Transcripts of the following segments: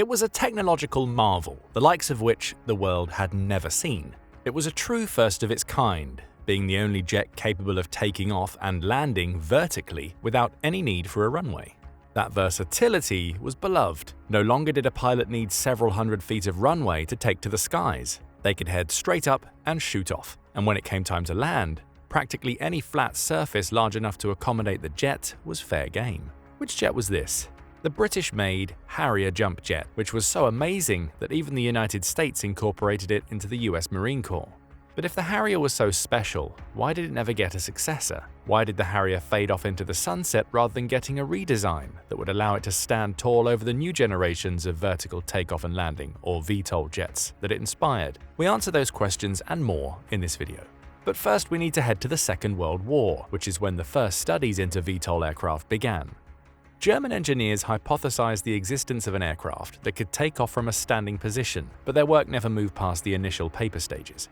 It was a technological marvel, the likes of which the world had never seen. It was a true first of its kind, being the only jet capable of taking off and landing vertically without any need for a runway. That versatility was beloved. No longer did a pilot need several hundred feet of runway to take to the skies. They could head straight up and shoot off. And when it came time to land, practically any flat surface large enough to accommodate the jet was fair game. Which jet was this? The British-made Harrier Jump Jet, which was so amazing that even the United States incorporated it into the US Marine Corps. But if the Harrier was so special, why did it never get a successor? Why did the Harrier fade off into the sunset rather than getting a redesign that would allow it to stand tall over the new generations of vertical takeoff and landing, or VTOL jets, that it inspired? We answer those questions and more in this video. But first we need to head to the Second World War, which is when the first studies into VTOL aircraft began. German engineers hypothesized the existence of an aircraft that could take off from a standing position, but their work never moved past the initial paper stages.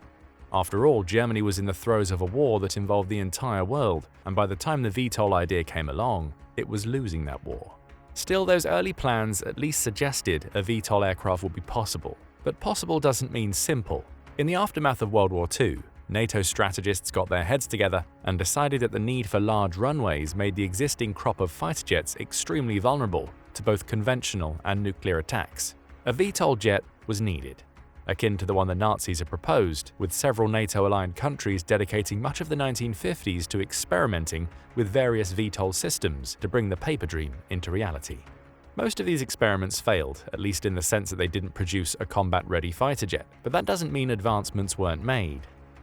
After all, Germany was in the throes of a war that involved the entire world, and by the time the VTOL idea came along, it was losing that war. Still, those early plans at least suggested a VTOL aircraft would be possible. But possible doesn't mean simple. In the aftermath of World War II, NATO strategists got their heads together and decided that the need for large runways made the existing crop of fighter jets extremely vulnerable to both conventional and nuclear attacks. A VTOL jet was needed, akin to the one the Nazis had proposed, with several NATO-aligned countries dedicating much of the 1950s to experimenting with various VTOL systems to bring the paper dream into reality. Most of these experiments failed, at least in the sense that they didn't produce a combat-ready fighter jet, but that doesn't mean advancements weren't made.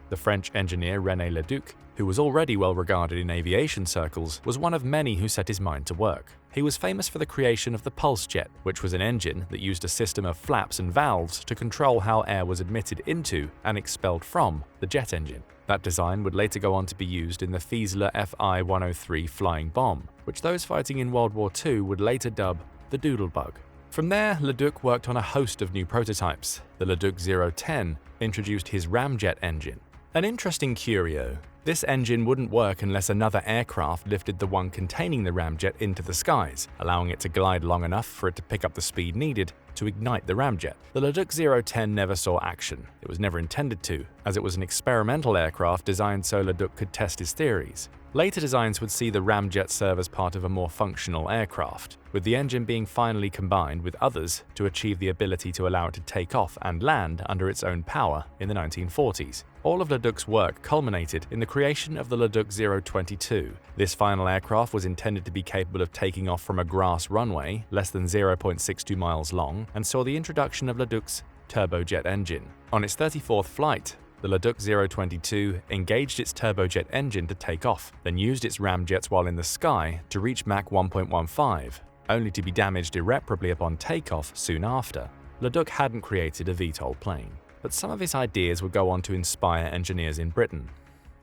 The French engineer René Leduc, who was already well regarded in aviation circles, was one of many who set his mind to work. He was famous for the creation of the pulse jet, which was an engine that used a system of flaps and valves to control how air was admitted into and expelled from the jet engine. That design would later go on to be used in the Fieseler Fi-103 flying bomb, which those fighting in World War II would later dub the Doodlebug. From there, Leduc worked on a host of new prototypes. The Leduc 010 introduced his ramjet engine. An interesting curio, this engine wouldn't work unless another aircraft lifted the one containing the ramjet into the skies, allowing it to glide long enough for it to pick up the speed needed to ignite the ramjet. The Leduc 010 never saw action. It was never intended to, as it was an experimental aircraft designed so Leduc could test his theories. Later designs would see the ramjet serve as part of a more functional aircraft, with the engine being finally combined with others to achieve the ability to allow it to take off and land under its own power in the 1940s. All of Leduc's work culminated in the creation of the Leduc 022. This final aircraft was intended to be capable of taking off from a grass runway less than 0.62 miles long and saw the introduction of Leduc's turbojet engine. On its 34th flight, the Leduc 022 engaged its turbojet engine to take off, then used its ramjets while in the sky to reach Mach 1.15, only to be damaged irreparably upon takeoff soon after. Leduc hadn't created a VTOL plane, but some of his ideas would go on to inspire engineers in Britain.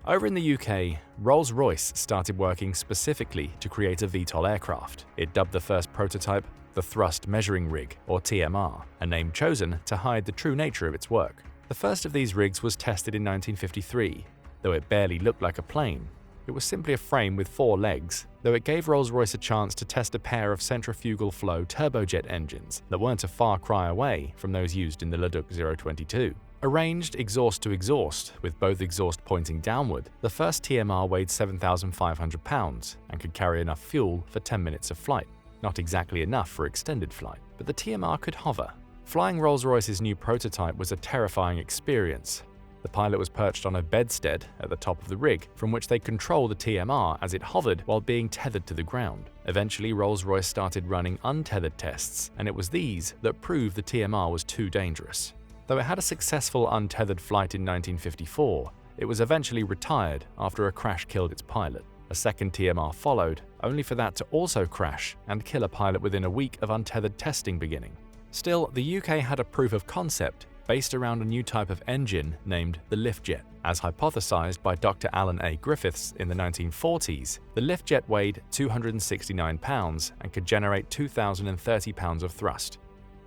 Over in the UK, Rolls-Royce started working specifically to create a VTOL aircraft. It dubbed the first prototype the Thrust Measuring Rig, or TMR, a name chosen to hide the true nature of its work. The first of these rigs was tested in 1953. Though it barely looked like a plane, it was simply a frame with 4 legs, though it gave Rolls-Royce a chance to test a pair of centrifugal flow turbojet engines that weren't a far cry away from those used in the Leduc 022. Arranged exhaust to exhaust, with both exhausts pointing downward, the first TMR weighed 7,500 pounds and could carry enough fuel for 10 minutes of flight. Not exactly enough for extended flight, but the TMR could hover. Flying Rolls-Royce's new prototype was a terrifying experience. The pilot was perched on a bedstead at the top of the rig, from which they control the TMR as it hovered while being tethered to the ground. Eventually, Rolls-Royce started running untethered tests, and it was these that proved the TMR was too dangerous. Though it had a successful untethered flight in 1954, it was eventually retired after a crash killed its pilot. A second TMR followed, only for that to also crash and kill a pilot within a week of untethered testing beginning. Still, the UK had a proof of concept based around a new type of engine named the lift jet. As hypothesized by Dr. Alan A. Griffiths in the 1940s, the lift jet weighed 269 pounds and could generate 2,030 pounds of thrust.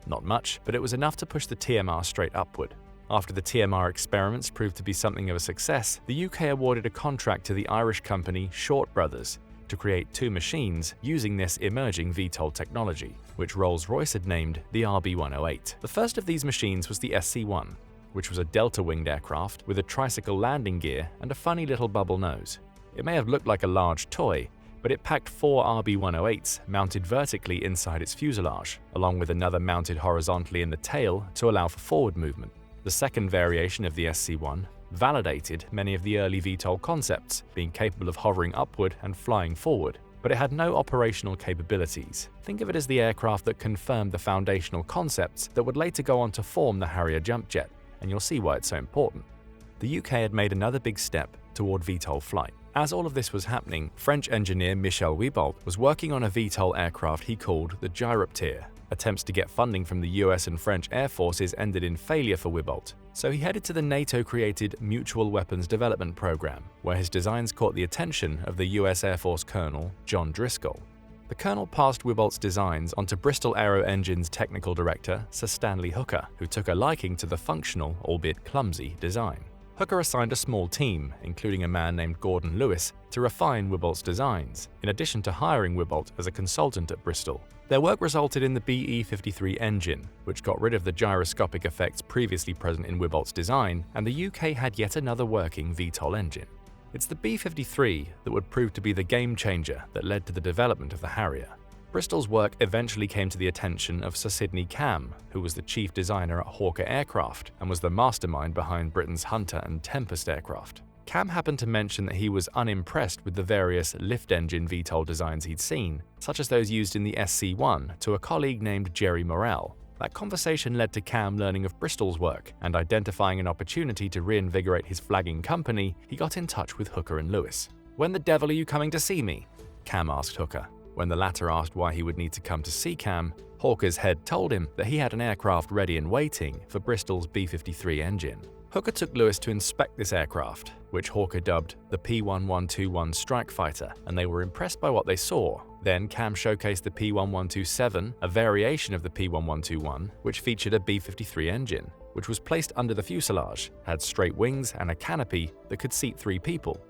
Not much, but it was enough to push the TMR straight upward. After the TMR experiments proved to be something of a success, the UK awarded a contract to the Irish company Short Brothers to create two machines using this emerging VTOL technology, which Rolls-Royce had named the RB108. The first of these machines was the SC-1, which was a delta-winged aircraft with a tricycle landing gear and a funny little bubble nose. It may have looked like a large toy, but it packed 4 RB108s mounted vertically inside its fuselage, along with another mounted horizontally in the tail to allow for forward movement. The second variation of the SC-1 validated many of the early VTOL concepts, being capable of hovering upward and flying forward, but it had no operational capabilities. Think of it as the aircraft that confirmed the foundational concepts that would later go on to form the Harrier Jump Jet, and you'll see why it's so important. The UK had made another big step toward VTOL flight. As all of this was happening, French engineer Michel Wiebolt was working on a VTOL aircraft he called the Gyropter. Attempts to get funding from the US and French air forces ended in failure for Wiebolt, so he headed to the NATO-created Mutual Weapons Development Program, where his designs caught the attention of the US Air Force Colonel John Driscoll. The colonel passed Wiebolt's designs onto Bristol Aero Engines technical director Sir Stanley Hooker, who took a liking to the functional, albeit clumsy, design. Hooker assigned a small team, including a man named Gordon Lewis, to refine Wiebolt's designs, in addition to hiring Wiebolt as a consultant at Bristol. Their work resulted in the BE-53 engine, which got rid of the gyroscopic effects previously present in Wiebolt's design, and the UK had yet another working VTOL engine. It's the B-53 that would prove to be the game-changer that led to the development of the Harrier. Bristol's work eventually came to the attention of Sir Sidney Cam, who was the chief designer at Hawker Aircraft and was the mastermind behind Britain's Hunter and Tempest aircraft. Cam happened to mention that he was unimpressed with the various lift-engine VTOL designs he'd seen, such as those used in the SC-1, to a colleague named Jerry Morrell. That conversation led to Cam learning of Bristol's work, and identifying an opportunity to reinvigorate his flagging company, he got in touch with Hooker and Lewis. "When the devil are you coming to see me?" Cam asked Hooker. When the latter asked why he would need to come to see Cam, Hawker's head told him that he had an aircraft ready and waiting for Bristol's B-53 engine. Hooker took Lewis to inspect this aircraft, which Hawker dubbed the P-1121 Strike Fighter, and they were impressed by what they saw. Then Cam showcased the P-1127, a variation of the P-1121, which featured a B-53 engine, which was placed under the fuselage, had straight wings and a canopy that could seat 3 people.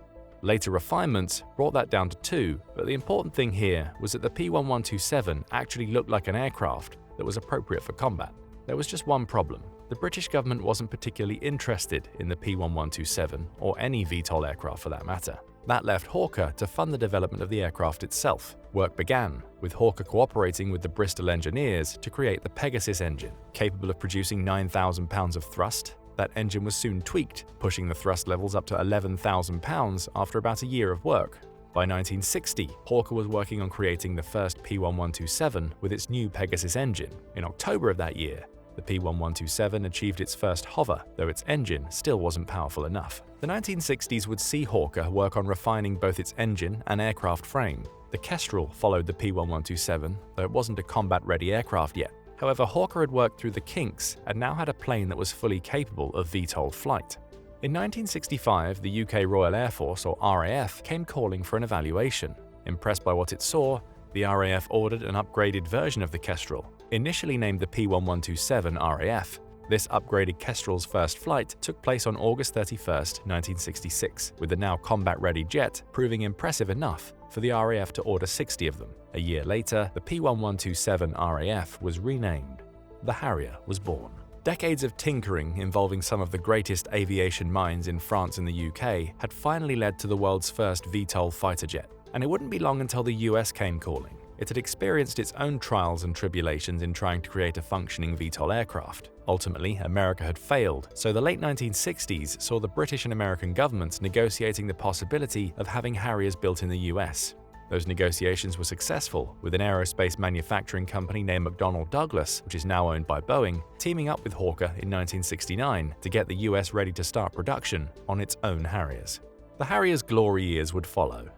Later refinements brought that down to 2, but the important thing here was that the P-1127 actually looked like an aircraft that was appropriate for combat. There was just one problem. The British government wasn't particularly interested in the P-1127, or any VTOL aircraft for that matter. That left Hawker to fund the development of the aircraft itself. Work began, with Hawker cooperating with the Bristol engineers to create the Pegasus engine, capable of producing 9,000 pounds of thrust. That engine was soon tweaked, pushing the thrust levels up to 11,000 pounds after about a year of work. By 1960, Hawker was working on creating the first P-1127 with its new Pegasus engine. In October of that year, the P-1127 achieved its first hover, though its engine still wasn't powerful enough. The 1960s would see Hawker work on refining both its engine and aircraft frame. The Kestrel followed the P-1127, though it wasn't a combat-ready aircraft yet. However, Hawker had worked through the kinks and now had a plane that was fully capable of VTOL flight. In 1965, the UK Royal Air Force, or RAF, came calling for an evaluation. Impressed by what it saw, the RAF ordered an upgraded version of the Kestrel, initially named the P-1127 RAF. This upgraded Kestrel's first flight took place on August 31, 1966, with the now combat-ready jet proving impressive enough for the RAF to order 60 of them. A year later, the P-1127 RAF was renamed. The Harrier was born. Decades of tinkering involving some of the greatest aviation minds in France and the UK had finally led to the world's first VTOL fighter jet. And it wouldn't be long until the US came calling. It had experienced its own trials and tribulations in trying to create a functioning VTOL aircraft. Ultimately, America had failed, so the late 1960s saw the British and American governments negotiating the possibility of having Harriers built in the US. Those negotiations were successful, with an aerospace manufacturing company named McDonnell Douglas, which is now owned by Boeing, teaming up with Hawker in 1969 to get the US ready to start production on its own Harriers. The Harrier's glory years would follow.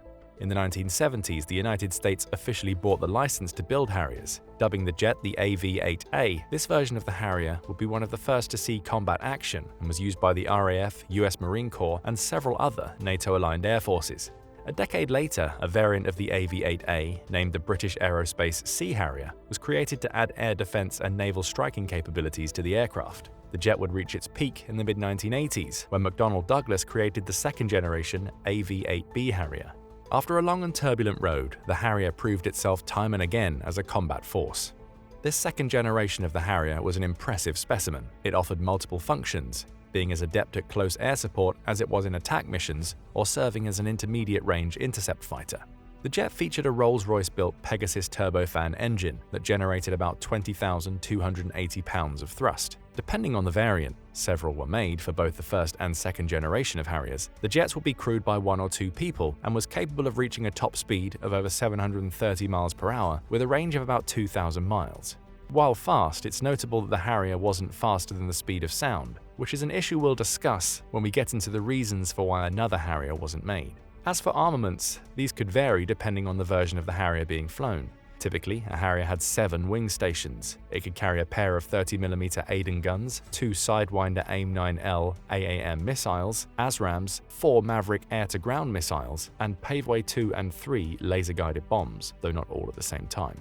In the 1970s, the United States officially bought the license to build Harriers. Dubbing the jet the AV-8A, this version of the Harrier would be one of the first to see combat action and was used by the RAF, US Marine Corps, and several other NATO-aligned air forces. A decade later, a variant of the AV-8A, named the British Aerospace Sea Harrier, was created to add air defense and naval striking capabilities to the aircraft. The jet would reach its peak in the mid-1980s, when McDonnell Douglas created the second-generation AV-8B Harrier. After a long and turbulent road, the Harrier proved itself time and again as a combat force. This second generation of the Harrier was an impressive specimen. It offered multiple functions, being as adept at close air support as it was in attack missions or serving as an intermediate-range intercept fighter. The jet featured a Rolls-Royce-built Pegasus turbofan engine that generated about 20,280 pounds of thrust. Depending on the variant, several were made for both the first and second generation of Harriers, the jets would be crewed by 1 or 2 people and was capable of reaching a top speed of over 730 miles per hour with a range of about 2,000 miles. While fast, it's notable that the Harrier wasn't faster than the speed of sound, which is an issue we'll discuss when we get into the reasons for why another Harrier wasn't made. As for armaments, these could vary depending on the version of the Harrier being flown. Typically, a Harrier had 7 wing stations. It could carry a pair of 30mm Aiden guns, 2 Sidewinder AIM-9L AAM missiles, ASRAMs, 4 Maverick air-to-ground missiles, and Paveway 2 and 3 laser-guided bombs, though not all at the same time.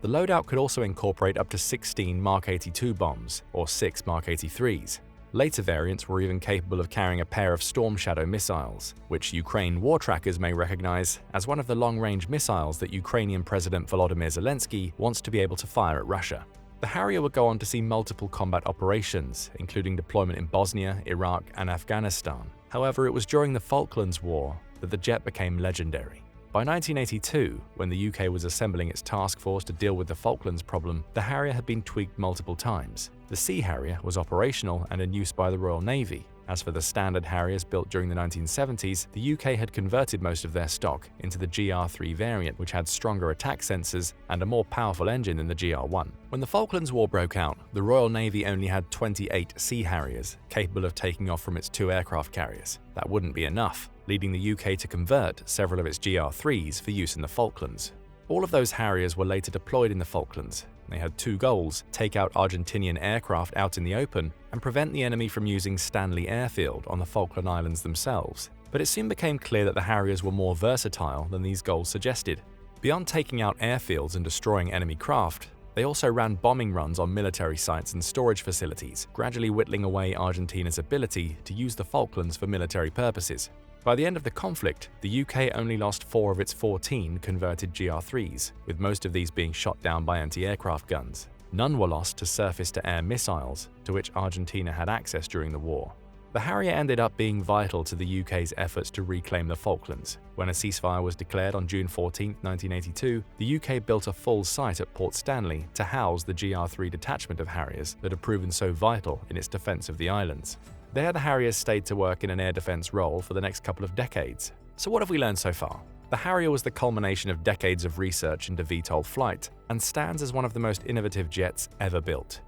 The loadout could also incorporate up to 16 Mark 82 bombs, or 6 Mark 83s. Later variants were even capable of carrying a pair of Storm Shadow missiles, which Ukraine war trackers may recognize as one of the long-range missiles that Ukrainian President Volodymyr Zelensky wants to be able to fire at Russia. The Harrier would go on to see multiple combat operations, including deployment in Bosnia, Iraq, and Afghanistan. However, it was during the Falklands War that the jet became legendary. By 1982, when the UK was assembling its task force to deal with the Falklands problem, the Harrier had been tweaked multiple times. The Sea Harrier was operational and in use by the Royal Navy. As for the standard Harriers built during the 1970s, the UK had converted most of their stock into the GR3 variant, which had stronger attack sensors and a more powerful engine than the GR1. When the Falklands War broke out, the Royal Navy only had 28 Sea Harriers, capable of taking off from its 2 aircraft carriers. That wouldn't be enough, leading the UK to convert several of its GR3s for use in the Falklands. All of those Harriers were later deployed in the Falklands. They had 2 goals: take out Argentinian aircraft out in the open and prevent the enemy from using Stanley Airfield on the Falkland Islands themselves. But it soon became clear that the Harriers were more versatile than these goals suggested. Beyond taking out airfields and destroying enemy craft, they also ran bombing runs on military sites and storage facilities, gradually whittling away Argentina's ability to use the Falklands for military purposes. By the end of the conflict, the UK only lost 4 of its 14 converted GR3s, with most of these being shot down by anti-aircraft guns. None were lost to surface-to-air missiles, to which Argentina had access during the war. The Harrier ended up being vital to the UK's efforts to reclaim the Falklands. When a ceasefire was declared on June 14, 1982, the UK built a full site at Port Stanley to house the GR3 detachment of Harriers that had proven so vital in its defence of the islands. There, the Harriers stayed to work in an air defense role for the next couple of decades. So what have we learned so far? The Harrier was the culmination of decades of research into VTOL flight and stands as one of the most innovative jets ever built.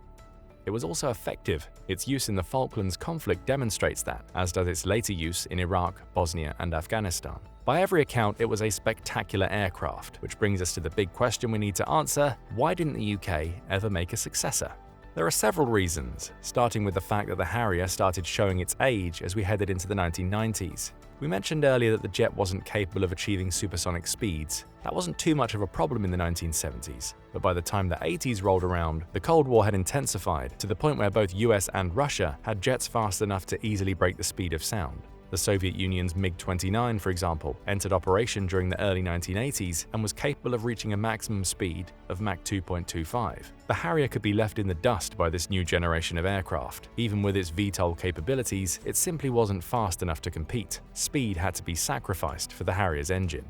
It was also effective. Its use in the Falklands conflict demonstrates that, as does its later use in Iraq, Bosnia, and Afghanistan. By every account, it was a spectacular aircraft, which brings us to the big question we need to answer: why didn't the UK ever make a successor? There are several reasons, starting with the fact that the Harrier started showing its age as we headed into the 1990s. We mentioned earlier that the jet wasn't capable of achieving supersonic speeds. That wasn't too much of a problem in the 1970s, but by the time the 80s rolled around, the Cold War had intensified to the point where both US and Russia had jets fast enough to easily break the speed of sound. The Soviet Union's MiG-29, for example, entered operation during the early 1980s and was capable of reaching a maximum speed of Mach 2.25. The Harrier could be left in the dust by this new generation of aircraft. Even with its VTOL capabilities, it simply wasn't fast enough to compete. Speed had to be sacrificed for the Harrier's engine.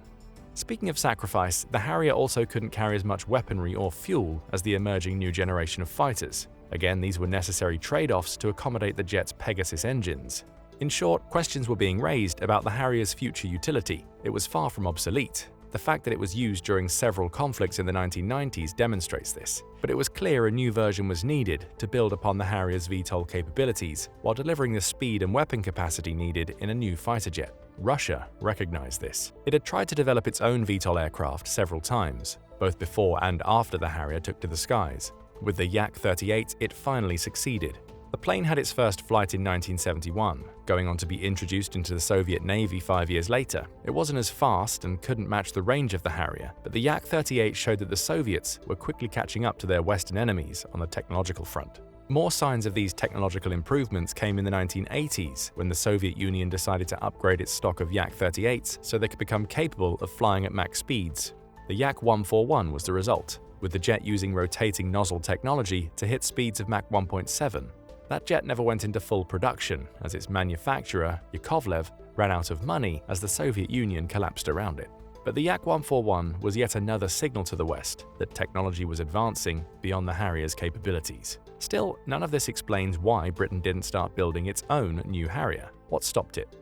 Speaking of sacrifice, the Harrier also couldn't carry as much weaponry or fuel as the emerging new generation of fighters. Again, these were necessary trade-offs to accommodate the jet's Pegasus engines. In short, questions were being raised about the Harrier's future utility. It was far from obsolete. The fact that it was used during several conflicts in the 1990s demonstrates this. But it was clear a new version was needed to build upon the Harrier's VTOL capabilities, while delivering the speed and weapon capacity needed in a new fighter jet. Russia recognized this. It had tried to develop its own VTOL aircraft several times, both before and after the Harrier took to the skies. With the Yak-38, it finally succeeded. The plane had its first flight in 1971, going on to be introduced into the Soviet Navy 5 years later. It wasn't as fast and couldn't match the range of the Harrier, but the Yak-38 showed that the Soviets were quickly catching up to their Western enemies on the technological front. More signs of these technological improvements came in the 1980s, when the Soviet Union decided to upgrade its stock of Yak-38s so they could become capable of flying at Mach speeds. The Yak-141 was the result, with the jet using rotating nozzle technology to hit speeds of Mach 1.7. That jet never went into full production, as its manufacturer, Yakovlev, ran out of money as the Soviet Union collapsed around it. But the Yak-141 was yet another signal to the West that technology was advancing beyond the Harrier's capabilities. Still, none of this explains why Britain didn't start building its own new Harrier. What stopped it?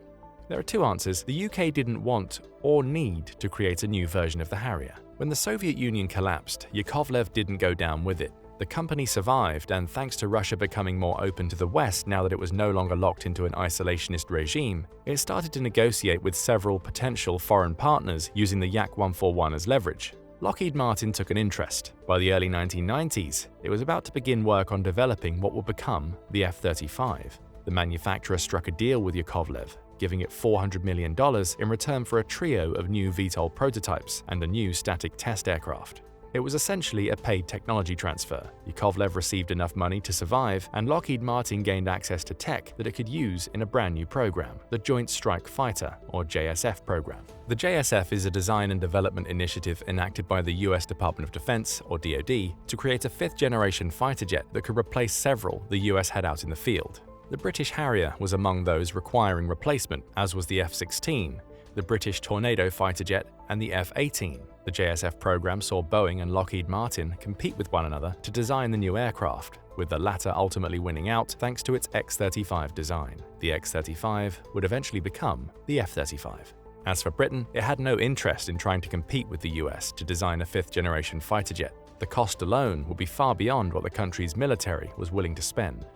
There are two answers. The UK didn't want or need to create a new version of the Harrier. When the Soviet Union collapsed, Yakovlev didn't go down with it. The company survived, and thanks to Russia becoming more open to the West now that it was no longer locked into an isolationist regime, it started to negotiate with several potential foreign partners using the Yak-141 as leverage. Lockheed Martin took an interest. By the early 1990s, it was about to begin work on developing what would become the F-35. The manufacturer struck a deal with Yakovlev, giving it $400 million in return for a trio of new VTOL prototypes and a new static test aircraft. It was essentially a paid technology transfer. Yakovlev received enough money to survive, and Lockheed Martin gained access to tech that it could use in a brand new program, the Joint Strike Fighter, or JSF program. The JSF is a design and development initiative enacted by the US Department of Defense, or DoD, to create a fifth-generation fighter jet that could replace several the US had out in the field. The British Harrier was among those requiring replacement, as was the F-16, the British Tornado fighter jet, and the F-18. The JSF program saw Boeing and Lockheed Martin compete with one another to design the new aircraft, with the latter ultimately winning out thanks to its X-35 design. The X-35 would eventually become the F-35. As for Britain, it had no interest in trying to compete with the US to design a fifth-generation fighter jet. The cost alone would be far beyond what the country's military was willing to spend.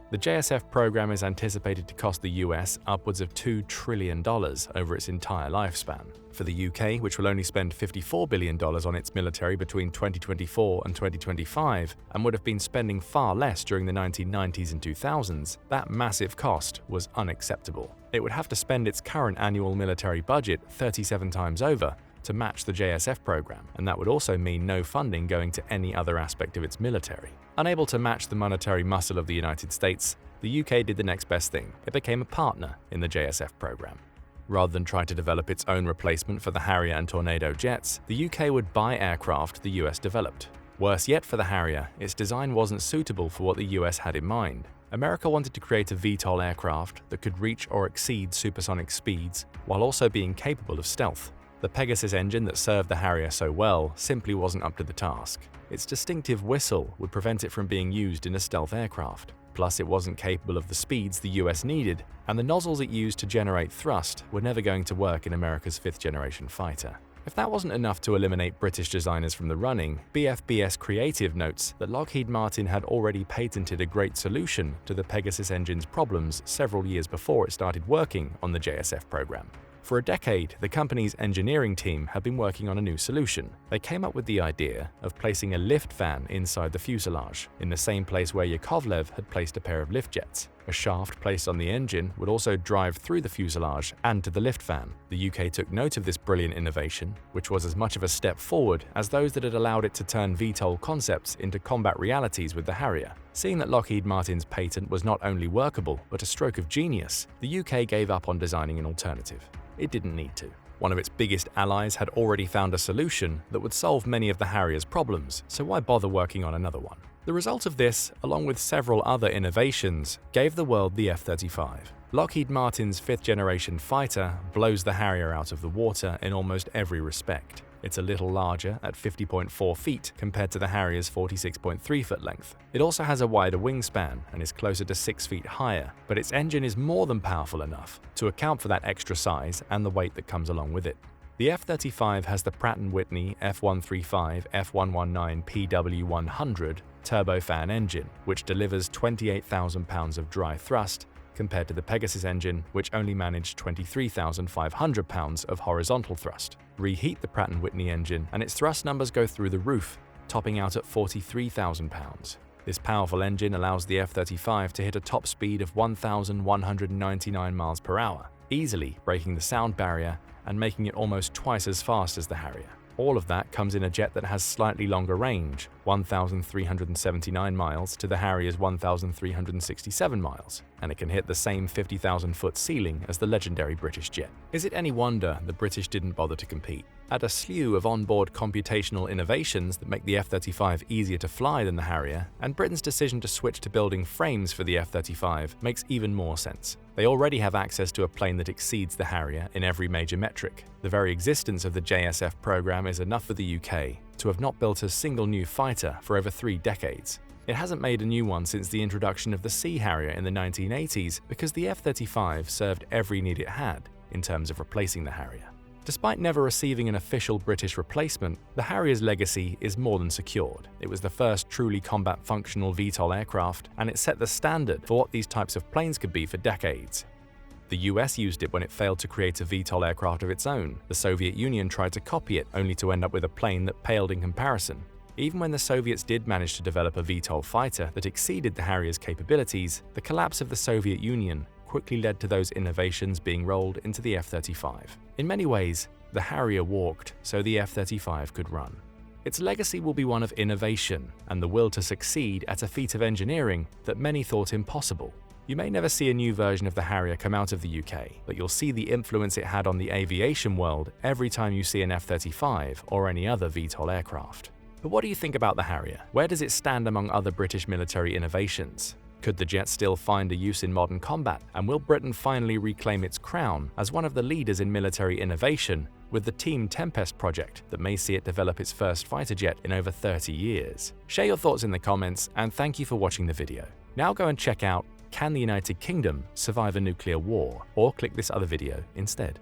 The JSF program is anticipated to cost the US upwards of $2 trillion over its entire lifespan. For the UK, which will only spend $54 billion on its military between 2024 and 2025, and would have been spending far less during the 1990s and 2000s, that massive cost was unacceptable. It would have to spend its current annual military budget 37 times over to match the JSF program, and that would also mean no funding going to any other aspect of its military. Unable to match the monetary muscle of the United States, the UK did the next best thing. It became a partner in the JSF program. Rather than try to develop its own replacement for the Harrier and Tornado jets, the UK would buy aircraft the US developed. Worse yet for the Harrier, its design wasn't suitable for what the US had in mind. America wanted to create a VTOL aircraft that could reach or exceed supersonic speeds while also being capable of stealth. The Pegasus engine that served the Harrier so well simply wasn't up to the task. Its distinctive whistle would prevent it from being used in a stealth aircraft. Plus, it wasn't capable of the speeds the US needed, and the nozzles it used to generate thrust were never going to work in America's fifth-generation fighter. If that wasn't enough to eliminate British designers from the running, BFBS Creative notes that Lockheed Martin had already patented a great solution to the Pegasus engine's problems several years before it started working on the JSF program. For a decade, the company's engineering team had been working on a new solution. They came up with the idea of placing a lift fan inside the fuselage, in the same place where Yakovlev had placed a pair of lift jets. A shaft placed on the engine would also drive through the fuselage and to the lift fan. The UK took note of this brilliant innovation, which was as much of a step forward as those that had allowed it to turn VTOL concepts into combat realities with the Harrier. Seeing that Lockheed Martin's patent was not only workable, but a stroke of genius, the UK gave up on designing an alternative. It didn't need to. One of its biggest allies had already found a solution that would solve many of the Harrier's problems, so why bother working on another one? The result of this, along with several other innovations, gave the world the F-35. Lockheed Martin's fifth-generation fighter blows the Harrier out of the water in almost every respect. It's a little larger at 50.4 feet compared to the Harrier's 46.3 foot length. It also has a wider wingspan and is closer to 6 feet higher, but its engine is more than powerful enough to account for that extra size and the weight that comes along with it. The F-35 has the Pratt & Whitney F135 F119 PW100 turbofan engine, which delivers 28,000 pounds of dry thrust, compared to the Pegasus engine, which only managed 23,500 pounds of horizontal thrust. Reheat the Pratt & Whitney engine, and its thrust numbers go through the roof, topping out at 43,000 pounds. This powerful engine allows the F-35 to hit a top speed of 1,199 miles per hour, easily breaking the sound barrier and making it almost twice as fast as the Harrier. All of that comes in a jet that has slightly longer range, 1,379 miles, to the Harrier's 1,367 miles, and it can hit the same 50,000-foot ceiling as the legendary British jet. Is it any wonder the British didn't bother to compete? Add a slew of onboard computational innovations that make the F-35 easier to fly than the Harrier, and Britain's decision to switch to building frames for the F-35 makes even more sense. They already have access to a plane that exceeds the Harrier in every major metric. The very existence of the JSF program is enough for the UK to have not built a single new fighter for over 3 decades. It hasn't made a new one since the introduction of the Sea Harrier in the 1980s because the F-35 served every need it had in terms of replacing the Harrier. Despite never receiving an official British replacement, the Harrier's legacy is more than secured. It was the first truly combat-functional VTOL aircraft, and it set the standard for what these types of planes could be for decades. The US used it when it failed to create a VTOL aircraft of its own. The Soviet Union tried to copy it, only to end up with a plane that paled in comparison. Even when the Soviets did manage to develop a VTOL fighter that exceeded the Harrier's capabilities, the collapse of the Soviet Union quickly led to those innovations being rolled into the F-35. In many ways, the Harrier walked so the F-35 could run. Its legacy will be one of innovation and the will to succeed at a feat of engineering that many thought impossible. You may never see a new version of the Harrier come out of the UK, but you'll see the influence it had on the aviation world every time you see an F-35 or any other VTOL aircraft. But what do you think about the Harrier? Where does it stand among other British military innovations? Could the jet still find a use in modern combat? And will Britain finally reclaim its crown as one of the leaders in military innovation with the Team Tempest project that may see it develop its first fighter jet in over 30 years? Share your thoughts in the comments, and thank you for watching the video. Now go and check out Can the United Kingdom Survive a Nuclear War? Or click this other video instead.